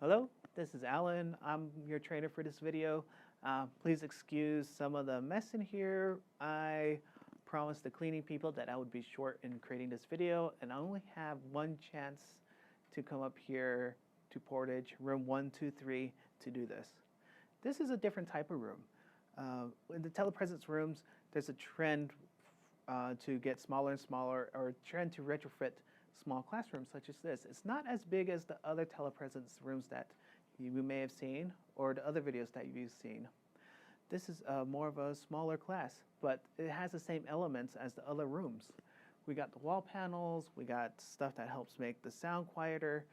Hello, this is Alan. I'm your trainer for this video. Please excuse some of the mess in here. I promised the cleaning people that I would be short in creating this video, and I only have one chance to come up here to Portage, room 123, to do this. This is a different type of room. In the telepresence rooms, there's a trend to get smaller and smaller, or a trend to retrofit small classrooms such as this. It's not as big as the other telepresence rooms that you may have seen or the other videos that you've seen. This is more of a smaller class, but it has the same elements as the other rooms. We got the wall panels, we got stuff that helps make the sound quieter.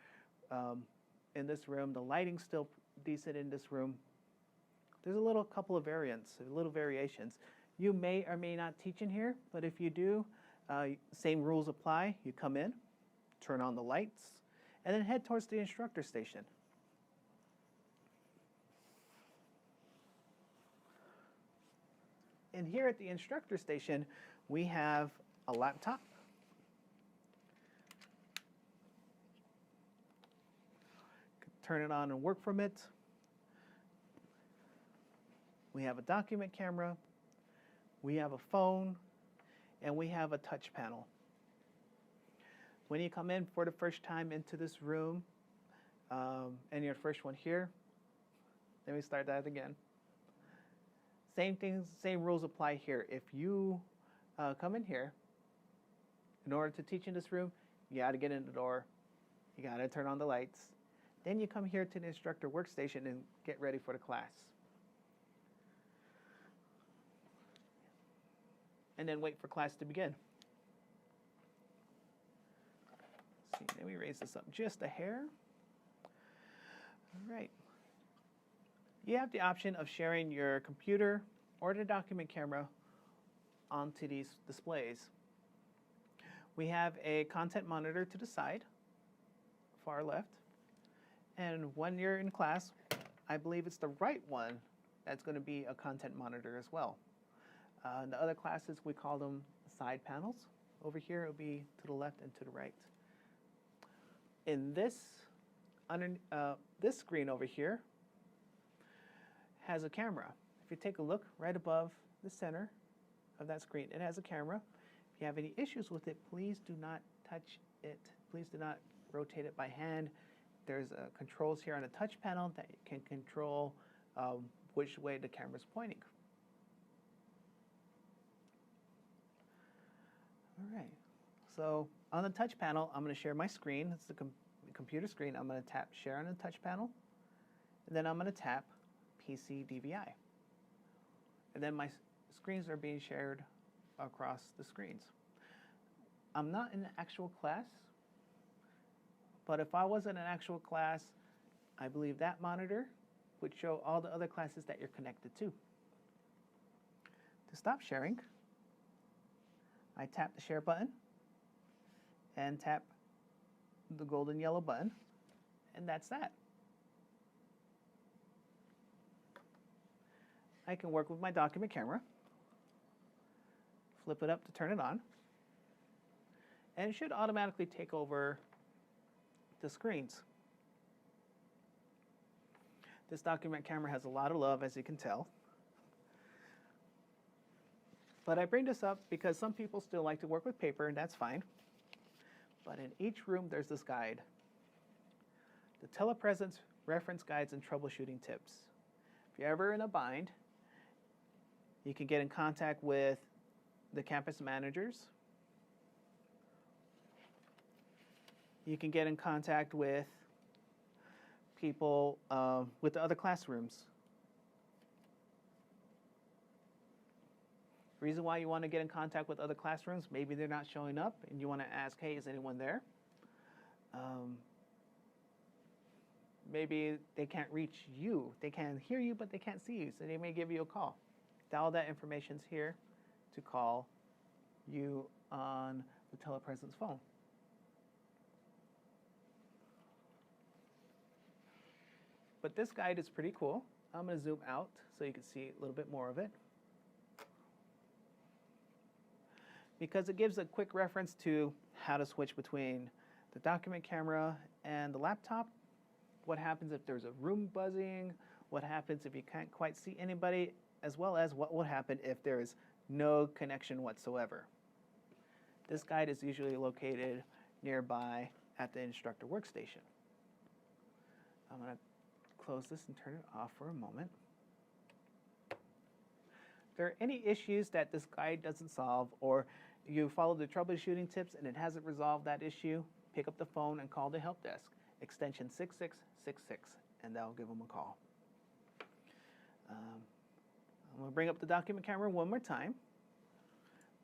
In this room, the lighting's still decent in this room. There's a couple of variations. You may or may not teach in here, but if you do, same rules apply. You come in, turn on the lights, and then head towards the instructor station. And here at the instructor station, we have a laptop. Turn it on and work from it. We have a document camera. We have a phone. And we have a touch panel. When you come in for the first time into this room, and your first one here, let me start that again. Same things, same rules apply here. If you come in here, in order to teach in this room, you got to get in the door, you got to turn on the lights, then you come here to the instructor workstation and get ready for the class. And then wait for class to begin. Let's see, let me raise this up just a hair. All right. You have the option of sharing your computer or the document camera onto these displays. We have a content monitor to the side, far left. And when you're in class, I believe it's the right one that's going to be a content monitor as well. In the other classes, we call them side panels. Over here, it'll be to the left and to the right. In this screen over here has a camera. If you take a look right above the center of that screen, it has a camera. If you have any issues with it, please do not touch it. Please do not rotate it by hand. There's controls here on the touch panel that you can control which way the camera is pointing. All right, so on the touch panel, I'm going to share my screen. It's the computer screen. I'm going to tap Share on the touch panel, and then I'm going to tap PC DVI. And then my screens are being shared across the screens. I'm not in an actual class, but if I was in an actual class, I believe that monitor would show all the other classes that you're connected to. To stop sharing, I tap the share button and tap the golden yellow button, and that's that. I can work with my document camera, flip it up to turn it on, and it should automatically take over the screens. This document camera has a lot of love, as you can tell. But I bring this up because some people still like to work with paper, and that's fine. But in each room, there's this guide. The TelePresence Reference Guides and Troubleshooting Tips. If you're ever in a bind, you can get in contact with the campus managers. You can get in contact with people with the other classrooms. Reason why you want to get in contact with other classrooms, maybe they're not showing up and you want to ask, hey, is anyone there? Maybe they can't reach you. They can hear you, but they can't see you, so they may give you a call. All that information's here to call you on the TelePresence phone. But this guide is pretty cool. I'm going to zoom out so you can see a little bit more of it, because it gives a quick reference to how to switch between the document camera and the laptop, what happens if there's a room buzzing, what happens if you can't quite see anybody, as well as what will happen if there is no connection whatsoever. This guide is usually located nearby at the instructor workstation. I'm going to close this and turn it off for a moment. If there are any issues that this guide doesn't solve, or you follow the troubleshooting tips and it hasn't resolved that issue, pick up the phone and call the help desk, extension 6666, and they'll give them a call. I'm going to bring up the document camera one more time.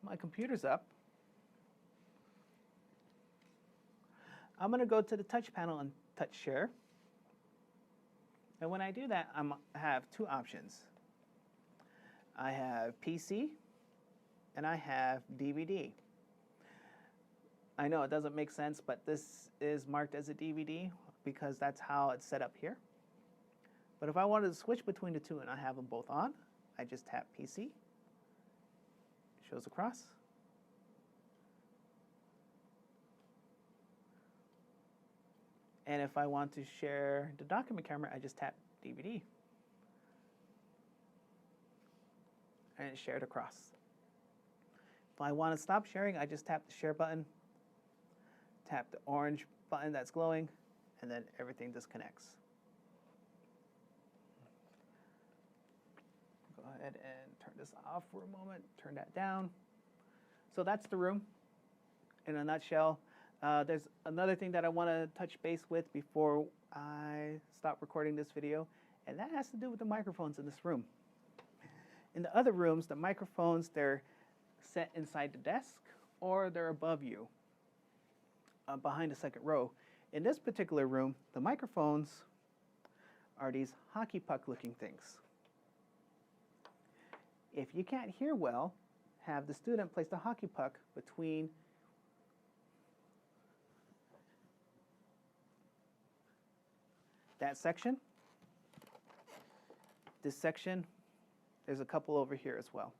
My computer's up. I'm going to go to the touch panel and touch share. And when I do that, I have two options. I have PC and I have DVD. I know it doesn't make sense, but this is marked as a DVD because that's how it's set up here. But if I wanted to switch between the two and I have them both on, I just tap PC. It shows across. And if I want to share the document camera, I just tap DVD. And it's shared across. If I want to stop sharing, I just tap the share button, tap the orange button that's glowing, and then everything disconnects. Go ahead and turn this off for a moment, turn that down. So that's the room in a nutshell. There's another thing that I want to touch base with before I stop recording this video, and that has to do with the microphones in this room. In the other rooms, the microphones, they're set inside the desk or they're above you, behind the second row. In this particular room, the microphones are these hockey puck looking things. If you can't hear well, have the student place the hockey puck between that section, this section. There's a couple over here as well.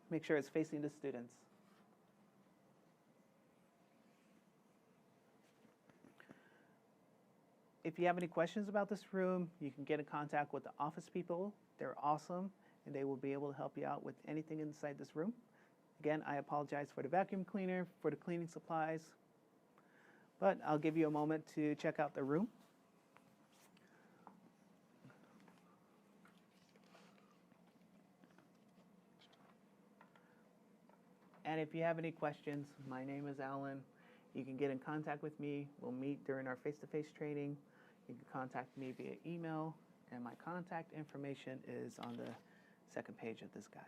Make sure it's facing the students. If you have any questions about this room, you can get in contact with the office people. They're awesome, and they will be able to help you out with anything inside this room. Again, I apologize for the vacuum cleaner, for the cleaning supplies, but I'll give you a moment to check out the room. And if you have any questions, my name is Alan. You can get in contact with me. We'll meet during our face-to-face training. You can contact me via email, and my contact information is on the second page of this guide.